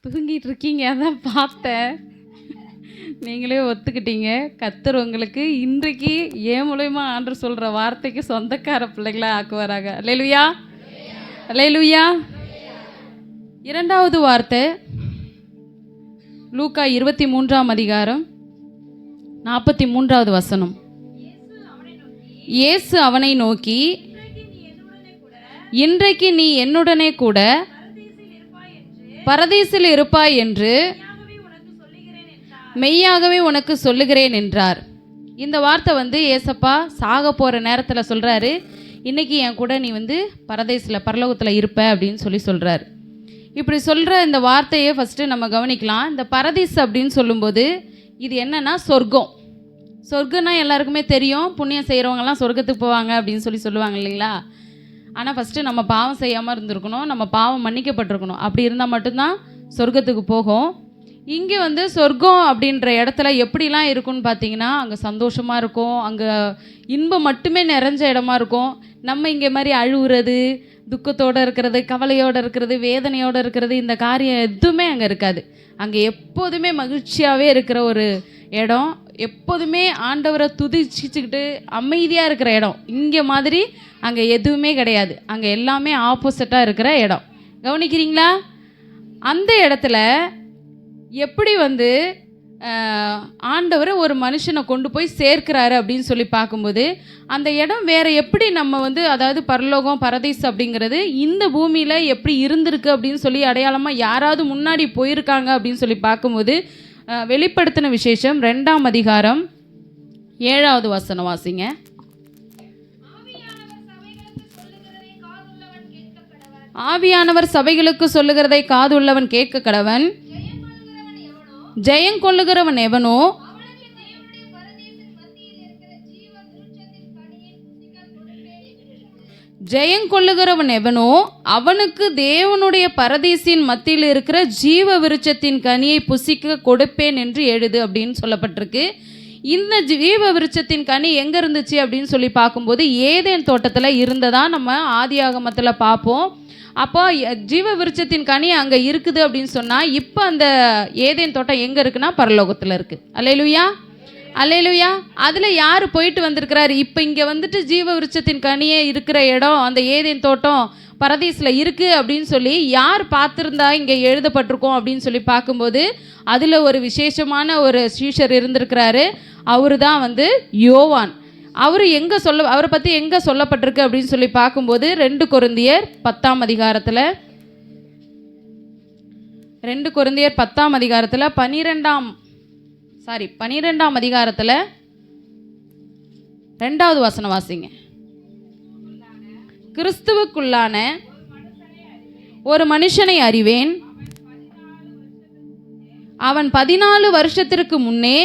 தூங்கிட்டு இருக்கீங்க, அதான் பார்த்தேன். நீங்களே ஒத்துக்கிட்டீங்க. கர்த்தர் உங்களுக்கு இன்றைக்கு என் மூலமா ஆண்டவர் சொல்கிற வார்த்தைக்கு சொந்தக்கார பிள்ளைங்களா ஆக்குவாராங்க. அல்லேலூயா, அல்லேலூயா. இரண்டாவது வார்த்தை லூக்கா 23ஆம் அதிகாரம் 43வது வசனம். இயேசு அவனை நோக்கி, இன்றைக்கு நீ என்னுடனே கூட பரதீசில் இருப்பாய் என்று மெய்யாகவே உனக்கு சொல்லுகிறேன் என்றார். இந்த வார்த்தை ஏசப்பா சாக போகிற நேரத்தில் சொல்கிறாரு, இன்றைக்கி என் கூட நீ பரதேசில் பரலோகத்தில் இருப்ப அப்படின்னு சொல்கிறார். இப்படி சொல்கிற இந்த வார்த்தையை ஃபஸ்ட்டு நம்ம கவனிக்கலாம். இந்த பரதீஸ் அப்படின்னு சொல்லும்போது இது என்னன்னா சொர்க்கம். சொர்க்கம்னா எல்லாருக்குமே தெரியும், புண்ணியம் செய்கிறவங்கலாம் சொர்க்கத்துக்கு போவாங்க அப்படின்னு சொல்லுவாங்க இல்லைங்களா. ஆனால் ஃபஸ்ட்டு நம்ம பாவம் செய்யாமல் இருந்திருக்கணும், நம்ம பாவம் மன்னிக்கப்பட்டிருக்கணும். அப்படி இருந்தால் மட்டும்தான் சொர்க்கத்துக்கு போகும். இங்கே சொர்க்கம் அப்படின்ற இடத்துல எப்படிலாம் இருக்குன்னு பார்த்தீங்கன்னா, அங்கே சந்தோஷமாக இருக்கும், அங்கே இன்பம் மட்டுமே நிறைஞ்ச இடமா இருக்கும். நம்ம இங்கே மாதிரி அழுகுறது, துக்கத்தோடு இருக்கிறது, கவலையோடு இருக்கிறது, வேதனையோடு இருக்கிறது, இந்த காரியம் எதுவுமே அங்கே இருக்காது. அங்கே எப்போதுமே மகிழ்ச்சியாகவே இருக்கிற ஒரு இடம், எப்போதுமே ஆண்டவரை துதிச்சுக்கிட்டு அமைதியாக இருக்கிற இடம். இங்கே மாதிரி அங்கே எதுவுமே கிடையாது. அங்கே எல்லாமே ஆப்போசிட்டாக இருக்கிற இடம். கவனிக்கிறீங்களா? அந்த இடத்துல எப்படி ஆண்டவர் ஒரு மனுஷனை கொண்டு போய் சேர்க்கிறாரு அப்படின்னு பார்க்கும்போது, அந்த இடம் வேறு எப்படி நம்ம அதாவது பரலோகம் பரதீஸ் அப்படிங்கிறது இந்த பூமியில் எப்படி இருந்திருக்கு அப்படின்னு அடையாளமாக யாராவது முன்னாடி போயிருக்காங்க அப்படின்னு பார்க்கும்போது, வெளிப்படுத்தின விசேஷம் 2ஆம் அதிகாரம் 7வது வசனம் வாசிங்க. ஆவியானவர் சபைகளுக்கு சொல்லுகிறதை காதுள்ளவன் கேட்க கடவன். ஜெயங்கொள்ளுகிறவன் எவனோ ஜெயங்கொள்ளுகிறவன் எவனோ அவனுக்கு தேவனுடைய பரதீசின் மத்தியில் இருக்கிற ஜீவ விருட்சத்தின் கனியை புசிக்க கொடுப்பேன் என்று எழுது அப்படின்னு சொல்லப்பட்டிருக்கு. இந்த ஜீவ விருட்சத்தின் கனி எங்கே இருந்துச்சு அப்படின்னு பார்க்கும்போது ஏதேன் தோட்டத்தில் இருந்ததா நம்ம ஆதியாகமத்தில் பார்ப்போம். அப்போ ஜீவ விருட்சத்தின் கனி அங்கே இருக்குது அப்படின்னு சொன்னால், இப்போ அந்த ஏதேன் தோட்டம் எங்கே இருக்குன்னா பரலோகத்தில் இருக்குது. அல்லேலூயா, அல்லேலூயா. அதில் யார் போயிட்டு வந்திருக்கிறாரு? இப்போ இங்கே ஜீவ விருட்சத்தின் கனியே இருக்கிற இடம் அந்த ஏதேன் தோட்டம் பரதீஸில் இருக்குது அப்படின்னு யார் பார்த்துருந்தா இங்கே எழுதப்பட்டிருக்கோம் அப்படின்னு பார்க்கும்போது, அதில் ஒரு விசேஷமான ஒரு சீஷர் இருந்திருக்கிறாரு. அவரு தான் யோவான். அவரை பற்றி எங்கே சொல்லப்பட்டிருக்கு அப்படின்னு பார்க்கும்போது 2 கொரிந்தியர் 10ஆம் அதிகாரத்தில் 2 கொரிந்தியர் 10ஆம் அதிகாரத்தில் 12ஆம் அதிகாரத்தில் 2வது வசனம் வாசிங்க. கிறிஸ்துவுக்குள்ளான ஒரு மனுஷனை அறிவேன், அவன் 14 வருஷத்திற்கு முன்னே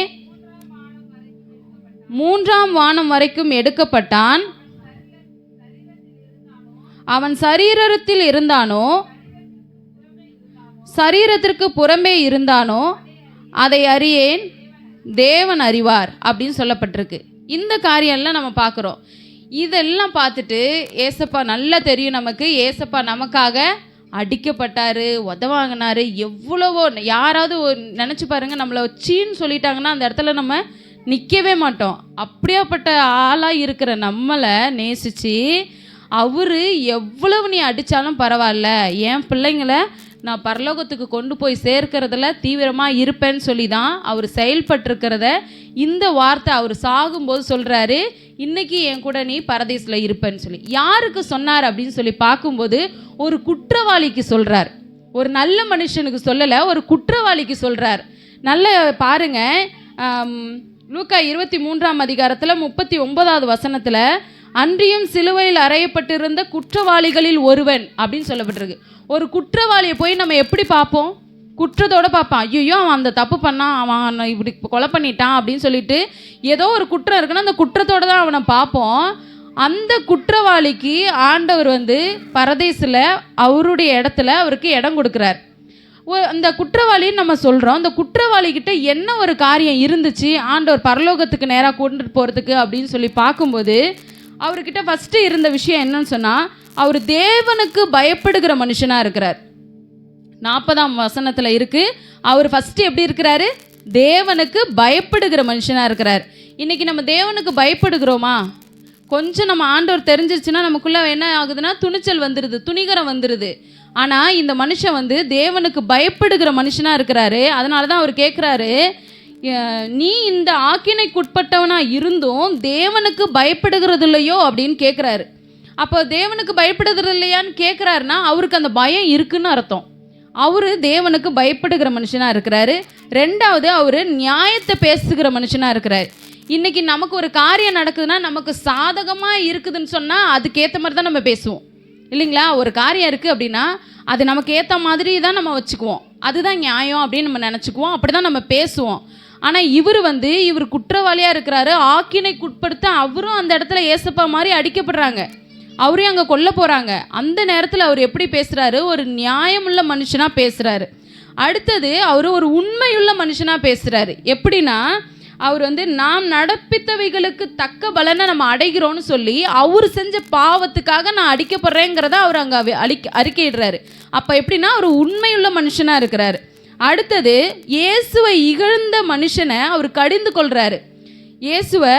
3ஆம் வானம் வரைக்கும் எடுக்கப்பட்டான். அவன் சரீரத்தில் இருந்தானோ சரீரத்திற்கு புறம்பே இருந்தானோ அதை அறியேன், தேவன் அறிவார் அப்படின்னு சொல்லப்பட்டிருக்கு. இந்த காரியம்லாம் நம்ம பார்க்குறோம். இதெல்லாம் பார்த்துட்டு ஏசப்பா நல்லா தெரியும் நமக்கு, ஏசப்பா நமக்காக அடிக்கப்பட்டார், உதவாங்கினார், எவ்வளவோ. யாராவது நினச்சி பாருங்கள், நம்மளை சீன்னு சொல்லிட்டாங்கன்னா அந்த இடத்துல நம்ம நிற்கவே மாட்டோம். அப்படியாப்பட்ட ஆளாக இருக்கிற நம்மளை நேசித்து அவர் எவ்வளவு நீ அடித்தாலும் பரவாயில்ல, என் பிள்ளைங்களை நான் பரலோகத்துக்கு கொண்டு போய் சேர்க்கிறதுல தீவிரமாக இருப்பேன்னு தான் அவர் செயல்பட்டிருக்கிறத இந்த வார்த்தை அவர் சாகும்போது சொல்கிறாரு, இன்றைக்கி என் கூட நீ பரதீஸில் இருப்பேன்னு யாருக்கு சொன்னார் அப்படின்னு பார்க்கும்போது ஒரு குற்றவாளிக்கு சொல்கிறார். ஒரு நல்ல மனுஷனுக்கு சொல்லலை, ஒரு குற்றவாளிக்கு சொல்கிறார். நல்ல பாருங்கள், லூக்கா 23ஆம் அதிகாரத்தில் 39வது வசனத்தில், அன்றியும் சிலுவையில் அறையப்பட்டிருந்த குற்றவாளிகளில் ஒருவன் அப்படின்னு சொல்லப்பட்டிருக்கு. ஒரு குற்றவாளியை போய் நம்ம எப்படி பார்ப்போம்? குற்றத்தோடு பார்ப்பான். ஐயோ அவன் அந்த தப்பு பண்ணான், அவன் இப்படி கொலை பண்ணிட்டான் அப்படின்னு ஏதோ ஒரு குற்றம் இருக்குன்னா அந்த குற்றத்தோடு தான் அவனை பார்ப்போம். அந்த குற்றவாளிக்கு ஆண்டவர் பரதீசில் அவருடைய இடத்துல அவருக்கு இடம் கொடுக்குறார். அந்த குற்றவாளின்னு நம்ம சொல்கிறோம். அந்த குற்றவாளிக்கிட்ட என்ன ஒரு காரியம் இருந்துச்சு ஆண்டவர் பரலோகத்துக்கு நேராக கொண்டுட்டு போகிறதுக்கு அப்படின்னு பார்க்கும்போது, அவர்கிட்ட ஃபஸ்ட்டு இருந்த விஷயம் என்னன்னு சொன்னால், அவர் தேவனுக்கு பயப்படுகிற மனுஷனாக இருக்கிறார். 40ஆம் வசனத்துல இருக்கு. அவர் ஃபர்ஸ்ட் எப்படி இருக்கிறாரு? தேவனுக்கு பயப்படுகிற மனுஷனா இருக்கிறார். இன்னைக்கு நம்ம தேவனுக்கு பயப்படுகிறோமா? கொஞ்சம் நம்ம ஆண்டவர் தெரிஞ்சிருச்சுன்னா நமக்குள்ள என்ன ஆகுதுன்னா துணிச்சல் வந்துடுது, துணிகரம் வந்துடுது. ஆனால் இந்த மனுஷன் தேவனுக்கு பயப்படுகிற மனுஷனாக இருக்கிறாரு. அதனால தான் அவர் கேட்குறாரு, நீ இந்த ஆக்கினைக்குட்பட்டவனா இருந்தும் தேவனுக்கு பயப்படுகிறது இல்லையோ அப்படின்னு கேட்குறாரு. அப்போ தேவனுக்கு பயப்படுகிறது இல்லையான்னு கேட்குறாருன்னா அவருக்கு அந்த பயம் இருக்குன்னு அர்த்தம். அவரு தேவனுக்கு பயப்படுகிற மனுஷனாக இருக்கிறாரு. ரெண்டாவது, அவர் நியாயத்தை பேசுகிற மனுஷனாக இருக்கிறார். இன்னைக்கு நமக்கு ஒரு காரியம் நடக்குதுன்னா நமக்கு சாதகமாக இருக்குதுன்னு சொன்னால் அதுக்கேற்ற மாதிரி தான் நம்ம பேசுவோம் இல்லைங்களா? ஒரு காரியம் இருக்குது அப்படின்னா அது நமக்கு ஏற்ற மாதிரி தான் நம்ம வச்சுக்குவோம். அதுதான் நியாயம் அப்படின்னு நம்ம நினச்சிக்குவோம். அப்படி தான் நம்ம பேசுவோம். ஆனால் இவர் குற்றவாளியாக இருக்கிறாரு. ஆக்கினைக்குட்படுத்த அவரும் அந்த இடத்துல ஏசப்பா மாதிரி அடிக்கப்படுறாங்க. அவரையும் அங்கே கொல்ல போகிறாங்க. அந்த நேரத்தில் அவர் எப்படி பேசுகிறாரு? ஒரு நியாயமுள்ள மனுஷனாக பேசுகிறாரு. அடுத்தது, அவர் ஒரு உண்மையுள்ள மனுஷனாக பேசுகிறாரு. எப்படின்னா, அவர் நாம் நடப்பித்தவைகளுக்கு தக்க பலனை நம்ம அடைகிறோன்னு சொல்லி அவர் செஞ்ச பாவத்துக்காக நான் அடிக்கப்படுறேங்கிறத அவர் அங்கே அறிக்கையிடுறாரு. அப்போ எப்படின்னா அவர் உண்மையுள்ள மனுஷனாக இருக்கிறாரு. அடுத்தது, இயேசுவை இகழ்ந்த மனுஷனை அவர் கடிந்து கொள்கிறாரு. இயேசுவை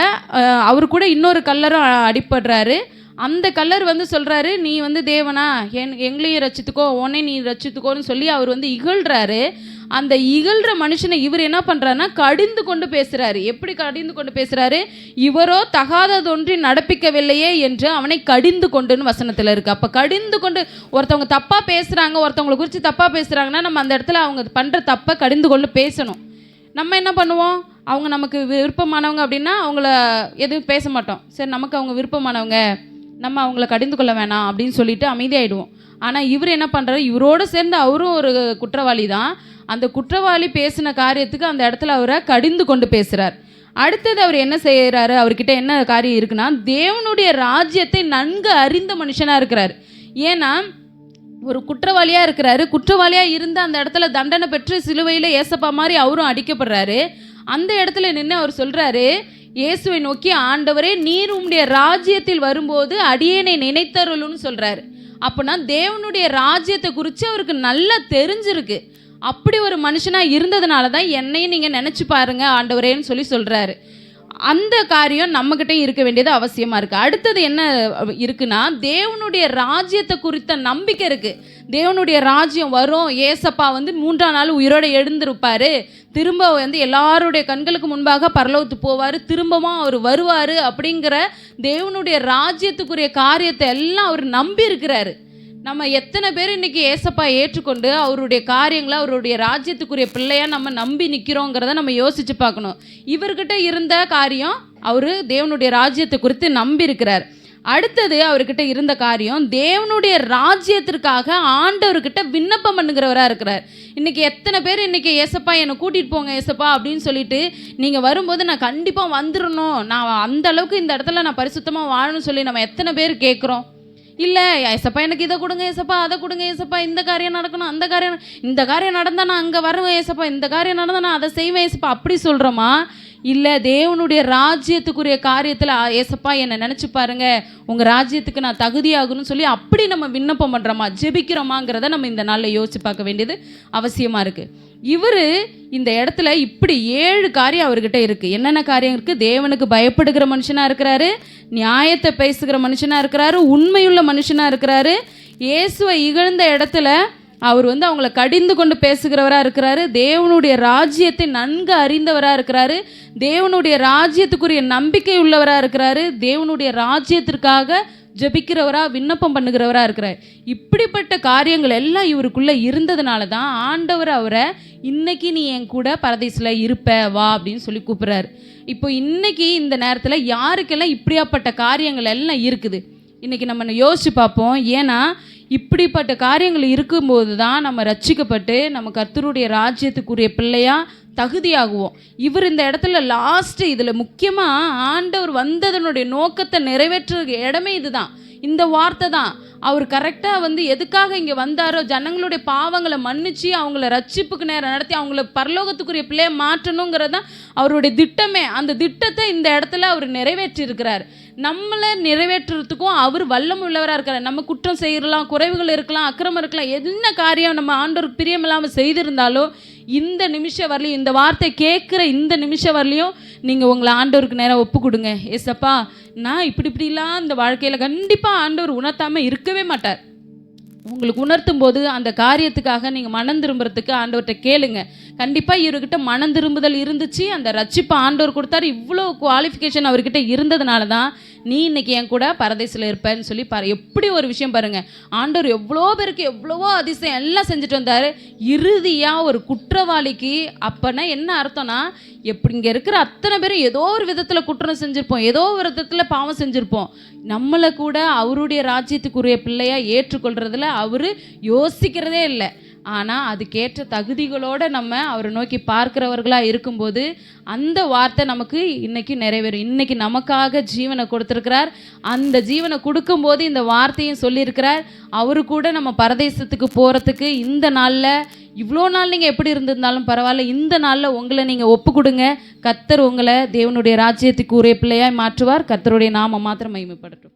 அவர் கூட இன்னொரு கல்லரும் அடிப்படுறாரு. அந்த கல்லர் சொல்கிறாரு, நீ தேவனா, எங்களையும் ரச்சித்துக்கோ, உன்னை நீ ரச்சித்துக்கோன்னு சொல்லி அவர் இகழ்கிறாரு. அந்த இகழ்கிற மனுஷனை இவர் என்ன பண்ணுறாருன்னா கடிந்து கொண்டு பேசுகிறாரு. எப்படி கடிந்து கொண்டு பேசுகிறாரு? இவரோ தகாததொன்றி நடப்பிக்கவில்லையே என்று அவனை கடிந்து கொண்டுன்னு வசனத்தில் இருக்குது. அப்போ கடிந்து கொண்டு, ஒருத்தவங்க தப்பாக பேசுகிறாங்க, ஒருத்தவங்களை குறித்து தப்பாக பேசுகிறாங்கன்னா நம்ம அந்த இடத்துல அவங்க பண்ணுற தப்பை கடிந்து கொண்டு பேசணும். நம்ம என்ன பண்ணுவோம்? அவங்க நமக்கு விருப்பமானவங்க அப்படின்னா அவங்கள எதுவும் பேச மாட்டோம். சரி, நமக்கு அவங்க விருப்பமானவங்க, நம்ம அவங்கள கடிந்து கொள்ள வேணாம் அப்படின்னு சொல்லிட்டு அமைதியாகிடுவோம். ஆனால் இவர் என்ன பண்ணுறாரு? இவரோடு சேர்ந்து அவரும் ஒரு குற்றவாளி தான். அந்த குற்றவாளி பேசின காரியத்துக்கு அந்த இடத்துல அவரை கடிந்து கொண்டு பேசுகிறார். அடுத்தது அவர் என்ன செய்கிறாரு? அவர்கிட்ட என்ன காரியம் இருக்குன்னா, தேவனுடைய ராஜ்யத்தை நன்கு அறிந்த மனுஷனாக இருக்கிறார். ஏன்னா ஒரு குற்றவாளியாக இருக்கிறாரு. குற்றவாளியாக இருந்து அந்த இடத்துல தண்டனை பெற்று சிலுவையில் ஏசப்பா மாதிரி அவரும் அடிக்கப்படுறாரு. அந்த இடத்துல நின்று அவர் சொல்கிறாரு, இயேசுவை நோக்கி, ஆண்டவரே, நீர் உம்முடைய ராஜ்யத்தில் வரும்போது அடியேனை நினைத்தருளுன்னு சொல்கிறாரு. அப்படின்னா தேவனுடைய ராஜ்யத்தை குறித்து அவருக்கு நல்லா தெரிஞ்சிருக்கு. அப்படி ஒரு மனுஷனாக இருந்ததுனால தான் என்னையும் நீங்கள் நினச்சி பாருங்க ஆண்டவரேன்னு சொல்கிறாரு. அந்த காரியம் நம்மக்கிட்ட இருக்க வேண்டியது அவசியமாக இருக்குது. அடுத்தது என்ன இருக்குன்னா, தேவனுடைய ராஜ்யத்தை குறித்த நம்பிக்கை இருக்குது. தேவனுடைய ராஜ்யம் வரும், ஏசப்பா 3ஆம் நாள் உயிரோடு எழுந்திருப்பார், திரும்ப எல்லாருடைய கண்களுக்கு முன்பாக பரலோகத்துக்கு போவார், திரும்பவும் அவர் வருவார் அப்படிங்கிற தேவனுடைய ராஜ்யத்துக்குரிய காரியத்தை எல்லாம் அவர் நம்பி இருக்கிறாரு. நம்ம எத்தனை பேர் இன்றைக்கி ஏசப்பா ஏற்றுக்கொண்டு அவருடைய காரியங்களை அவருடைய ராஜ்யத்துக்குரிய பிள்ளையாக நம்ம நம்பி நிற்கிறோங்கிறத நம்ம யோசித்து பார்க்கணும். இவர்கிட்ட இருந்த காரியம், அவர் தேவனுடைய ராஜ்யத்தை குறித்து நம்பி இருக்கிறார். அடுத்தது அவர்கிட்ட இருந்த காரியம், தேவனுடைய ராஜ்யத்திற்காக ஆண்டவர்கிட்ட விண்ணப்பம் பண்ணுகிறவராக இருக்கிறார். இன்றைக்கி எத்தனை பேர் இன்றைக்கி ஏசப்பா என்னை கூட்டிகிட்டு போங்க ஏசப்பா அப்படின்னு சொல்லிட்டு, நீங்கள் வரும்போது நான் கண்டிப்பாக வந்துடணும், நான் அந்த அளவுக்கு இந்த இடத்துல நான் பரிசுத்தமாக வாழணும்னு சொல்லி நம்ம எத்தனை பேர் கேட்குறோம்? இல்லை, ஏசப்பா எனக்கு இதை கொடுங்க ஏசப்பா, அதை கொடுங்க ஏசப்பா, இந்த காரியம் நடக்கணும், இந்த காரியம் நடந்தால் நான் அங்கே வருவேன் ஏசப்பா, இந்த காரியம் நடந்தால் நான் அதை செய்வேன் ஏசப்பா, அப்படி சொல்கிறோமா? இல்லை, தேவனுடைய ராஜ்யத்துக்குரிய காரியத்தில் ஏசப்பா என்னை நினச்சி பாருங்க, உங்கள் ராஜ்யத்துக்கு நான் தகுதியாகணும்னு சொல்லி அப்படி நம்ம விண்ணப்பம் பண்ணுறோமா, ஜெபிக்கிறோமாங்கிறத நம்ம இந்த நாளில் யோசிச்சு பார்க்க வேண்டியது அவசியமாக இருக்குது. இவர் இந்த இடத்துல இப்படி 7 காரியம் அவர்கிட்ட இருக்குது. என்னென்ன காரியம் இருக்குது? தேவனுக்கு பயப்படுகிற மனுஷனாக இருக்கிறாரு, நியாயத்தை பேசுகிற மனுஷனாக இருக்கிறாரு, உண்மையுள்ள மனுஷனாக இருக்கிறாரு, இயேசுவை இகழ்ந்த இடத்துல அவர் அவங்கள கடிந்து கொண்டு பேசுகிறவராக இருக்கிறாரு, தேவனுடைய ராஜ்யத்தை நன்கு அறிந்தவராக இருக்கிறாரு, தேவனுடைய ராஜ்யத்துக்குரிய நம்பிக்கை உள்ளவராக இருக்கிறாரு, தேவனுடைய ராஜ்யத்திற்காக ஜெபிக்கிறவராக விண்ணப்பம் பண்ணுகிறவராக இருக்கிறார். இப்படிப்பட்ட காரியங்கள் எல்லாம் இவருக்குள்ளே இருந்ததுனால தான் ஆண்டவர் அவரை இன்னைக்கு நீ என் கூட பரதீசில் இருப்ப வா அப்படின்னு சொல்லி கூப்பிட்றாரு. இப்போ இன்னைக்கு இந்த நேரத்தில் யாருக்கெல்லாம் இப்படியாப்பட்ட காரியங்கள் எல்லாம் இருக்குது இன்றைக்கி நம்ம யோசித்து பார்ப்போம். ஏன்னா இப்படிப்பட்ட காரியங்கள் இருக்கும்போது தான் நம்ம ரட்சிக்கப்பட்டு நம்ம கர்த்தருடைய ராஜ்யத்துக்குரிய பிள்ளையாக தகுதியாகுவோம். இவர் இந்த இடத்துல லாஸ்ட்டு இதில் முக்கியமாக ஆண்டவர் வந்ததனுடைய நோக்கத்தை நிறைவேற்ற இடமே இதுதான், இந்த வார்த்தை தான். அவர் கரெக்டாக எதுக்காக இங்கே வந்தாரோ, ஜனங்களுடைய பாவங்களை மன்னிச்சு அவங்கள ரட்சிப்புக்கு நேரம் நடத்தி அவங்கள பரலோகத்துக்குரிய பிள்ளையை மாற்றணுங்கிறது தான் அவருடைய திட்டமே. அந்த திட்டத்தை இந்த இடத்துல அவர் நிறைவேற்றியிருக்கிறார். நம்மளை நிறைவேற்றுறதுக்கும் அவர் வல்லம் உள்ளவராக இருக்கிறார். நம்ம குற்றம் செய்யலாம், குறைவுகள் இருக்கலாம், அக்கிரமம் இருக்கலாம், என்ன காரியம் நம்ம ஆண்டவருக்கு பிரியமில்லாமல் செய்திருந்தாலும் இந்த நிமிஷம் வரலையும், இந்த வார்த்தை கேட்குற இந்த நிமிஷம் வரலையும் நீங்கள் உங்களை ஆண்டவருக்கு நேரம் ஒப்பு கொடுங்க. ஏசப்பா, நான் இப்படிலாம் இந்த வாழ்க்கையில் கண்டிப்பாக ஆண்டவர் உணர்த்தாமல் இருக்கவே மாட்டார். உங்களுக்கு உணர்த்தும் போது அந்த காரியத்துக்காக நீங்கள் மனம் திரும்புறதுக்கு ஆண்டவர்கிட்ட கேளுங்க. கண்டிப்பாக இவர்கிட்ட மனம் திரும்புதல் இருந்துச்சு, அந்த ரட்சிப்பை ஆண்டவர் கொடுத்தாரு. இவ்வளோ குவாலிஃபிகேஷன் அவர்கிட்ட இருந்ததுனால தான் நீ இன்னைக்கு என் கூட பரதேசில் இருப்பேன்னு சொல்லி பாரு. எப்படி ஒரு விஷயம் பாருங்க, ஆண்டவர் எவ்வளோ பேருக்கு எவ்வளவோ அதிசயம் எல்லாம் செஞ்சுட்டு வந்தார். இறுதியாக ஒரு குற்றவாளிக்கு அப்போனா என்ன அர்த்தம்னா, எப்படி இங்கே இருக்கிற அத்தனை பேரும் ஏதோ ஒரு விதத்தில் குற்றம் செஞ்சுருப்போம், ஏதோ ஒரு விதத்தில் பாவம் செஞ்சுருப்போம். நம்மளை கூட அவருடைய ராஜ்யத்துக்குரிய பிள்ளையாக ஏற்றுக்கொள்றதுல அவர் யோசிக்கிறதே இல்லை. ஆனால் அதுக்கேற்ற தகுதிகளோடு நம்ம அவரை நோக்கி பார்க்கிறவர்களாக இருக்கும்போது அந்த வார்த்தை நமக்கு இன்றைக்கி நிறைவேறும். இன்றைக்கி நமக்காக ஜீவனை கொடுத்துருக்கிறார். அந்த ஜீவனை கொடுக்கும்போது இந்த வார்த்தையும் சொல்லியிருக்கிறார். அவரு கூட நம்ம பரதேசத்துக்கு போகிறதுக்கு இந்த நாளில், இவ்வளோ நாள் நீங்கள் எப்படி இருந்திருந்தாலும் பரவாயில்ல, இந்த நாளில் உங்களை நீங்கள் ஒப்பு கொடுங்க. கர்த்தர் உங்களை தேவனுடைய ராஜ்யத்துக்கு உரிய பிள்ளையாய் மாற்றுவார். கர்த்தருடைய நாமம் மாத்திரம் மகிமைப்படட்டும்.